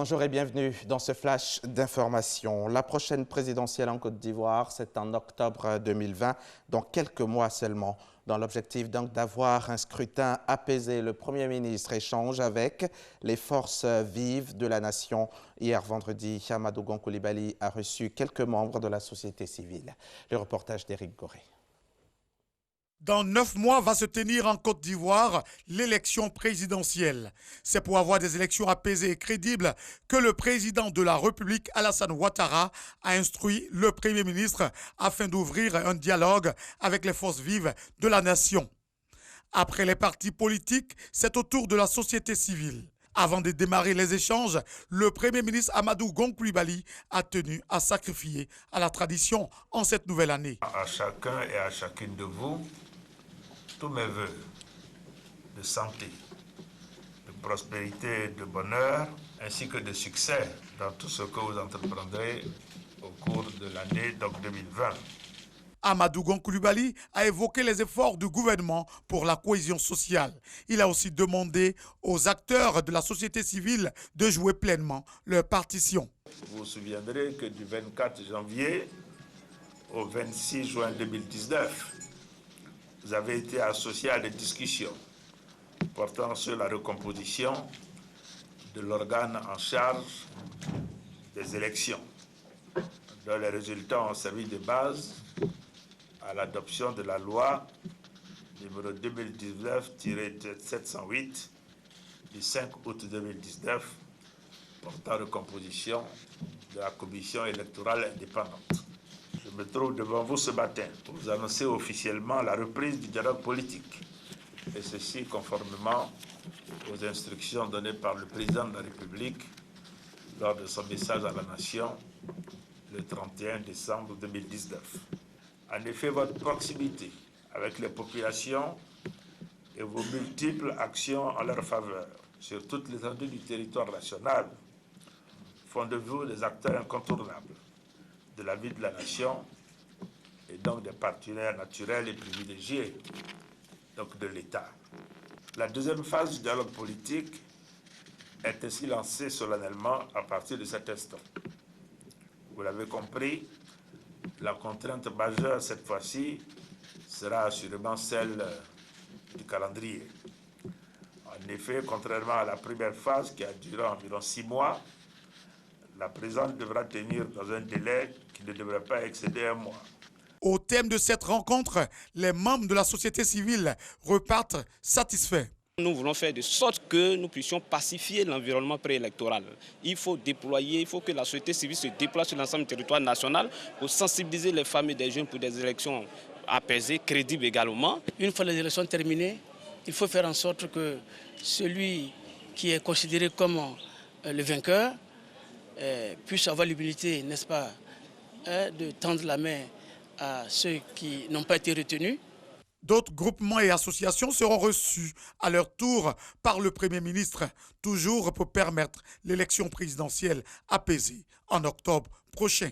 Bonjour et bienvenue dans ce flash d'information. La prochaine présidentielle en Côte d'Ivoire, c'est en octobre 2020, dans quelques mois seulement. Dans l'objectif donc d'avoir un scrutin apaisé, le Premier ministre échange avec les forces vives de la nation. Hier vendredi, Amadou Gon Coulibaly a reçu quelques membres de la société civile. Le reportage d'Éric Goré. Dans 9 mois va se tenir en Côte d'Ivoire l'élection présidentielle. C'est pour avoir des élections apaisées et crédibles que le président de la République, Alassane Ouattara, a instruit le Premier ministre afin d'ouvrir un dialogue avec les forces vives de la nation. Après les partis politiques, c'est au tour de la société civile. Avant de démarrer les échanges, le Premier ministre Amadou Gon Coulibaly a tenu à sacrifier à la tradition en cette nouvelle année. À chacun et à chacune de vous, tous mes voeux de santé, de prospérité, de bonheur, ainsi que de succès dans tout ce que vous entreprendrez au cours de l'année 2020. Amadou Gon Coulibaly a évoqué les efforts du gouvernement pour la cohésion sociale. Il a aussi demandé aux acteurs de la société civile de jouer pleinement leur partition. Vous vous souviendrez que du 24 janvier au 26 juin 2019, vous avez été associé à des discussions portant sur la recomposition de l'organe en charge des élections, dont les résultats ont servi de base à l'adoption de la loi numéro 2019-708 du 5 août 2019 portant recomposition de la commission électorale indépendante. Je me trouve devant vous ce matin pour vous annoncer officiellement la reprise du dialogue politique, et ceci conformément aux instructions données par le président de la République lors de son message à la nation le 31 décembre 2019. En effet, votre proximité avec les populations et vos multiples actions en leur faveur sur toute l'étendue du territoire national font de vous des acteurs incontournables de la vie de la nation et donc des partenaires naturels et privilégiés donc de l'État. La deuxième phase du dialogue politique est ainsi lancée solennellement à partir de cet instant. Vous l'avez compris, la contrainte majeure cette fois-ci sera assurément celle du calendrier. En effet, contrairement à la première phase qui a duré environ 6 mois, la présidente devra tenir dans un délai qui ne devrait pas excéder 1 mois. Au thème de cette rencontre, les membres de la société civile repartent satisfaits. Nous voulons faire de sorte que nous puissions pacifier l'environnement préélectoral. Il faut que la société civile se déploie sur l'ensemble du territoire national pour sensibiliser les familles des jeunes pour des élections apaisées, crédibles également. Une fois les élections terminées, il faut faire en sorte que celui qui est considéré comme le vainqueur puisse avoir l'humilité, n'est-ce pas, de tendre la main à ceux qui n'ont pas été retenus. D'autres groupements et associations seront reçus à leur tour par le Premier ministre, toujours pour permettre l'élection présidentielle apaisée en octobre prochain.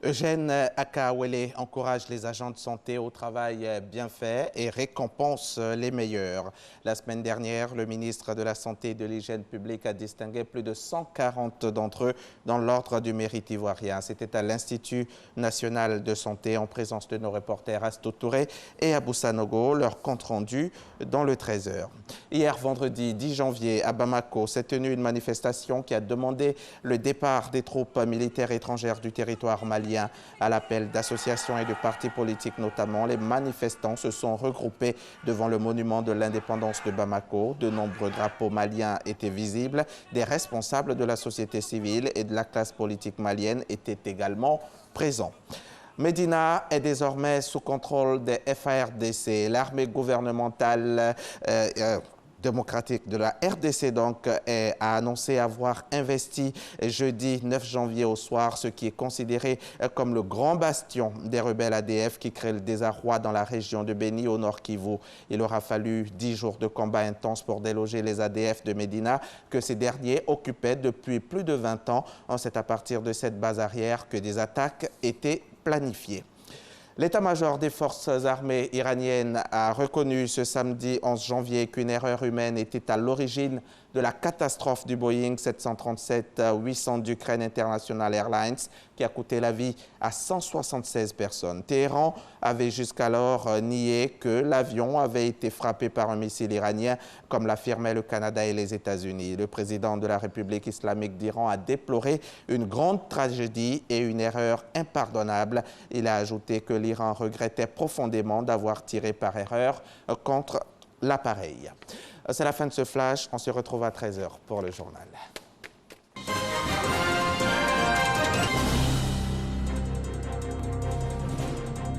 Eugène Akawele encourage les agents de santé au travail bien fait et récompense les meilleurs. La semaine dernière, le ministre de la Santé et de l'Hygiène publique a distingué plus de 140 d'entre eux dans l'ordre du mérite ivoirien. C'était à l'Institut national de santé en présence de nos reporters Astou Touré et Abou Sanogo, leur compte rendu dans le 13h. Hier vendredi 10 janvier à Bamako s'est tenue une manifestation qui a demandé le départ des troupes militaires étrangères du territoire malien. À l'appel d'associations et de partis politiques notamment, les manifestants se sont regroupés devant le monument de l'indépendance de Bamako. De nombreux drapeaux maliens étaient visibles. Des responsables de la société civile et de la classe politique malienne étaient également présents. Médina est désormais sous contrôle des FARDC. L'armée gouvernementale démocratique de la RDC donc a annoncé avoir investi jeudi 9 janvier au soir ce qui est considéré comme le grand bastion des rebelles ADF qui crée le désarroi dans la région de Béni au nord Kivu. Il aura fallu 10 jours de combat intense pour déloger les ADF de Médina que ces derniers occupaient depuis plus de 20 ans. C'est à partir de cette base arrière que des attaques étaient planifiées. L'état-major des forces armées iraniennes a reconnu ce samedi 11 janvier qu'une erreur humaine était à l'origine de la catastrophe du Boeing 737-800 d'Ukraine International Airlines qui a coûté la vie à 176 personnes. Téhéran avait jusqu'alors nié que l'avion avait été frappé par un missile iranien, comme l'affirmaient le Canada et les États-Unis. Le président de la République islamique d'Iran a déploré une grande tragédie et une erreur impardonnable. Il a ajouté que l'Iran regrettait profondément d'avoir tiré par erreur contre l'appareil. C'est la fin de ce flash. On se retrouve à 13h pour le journal.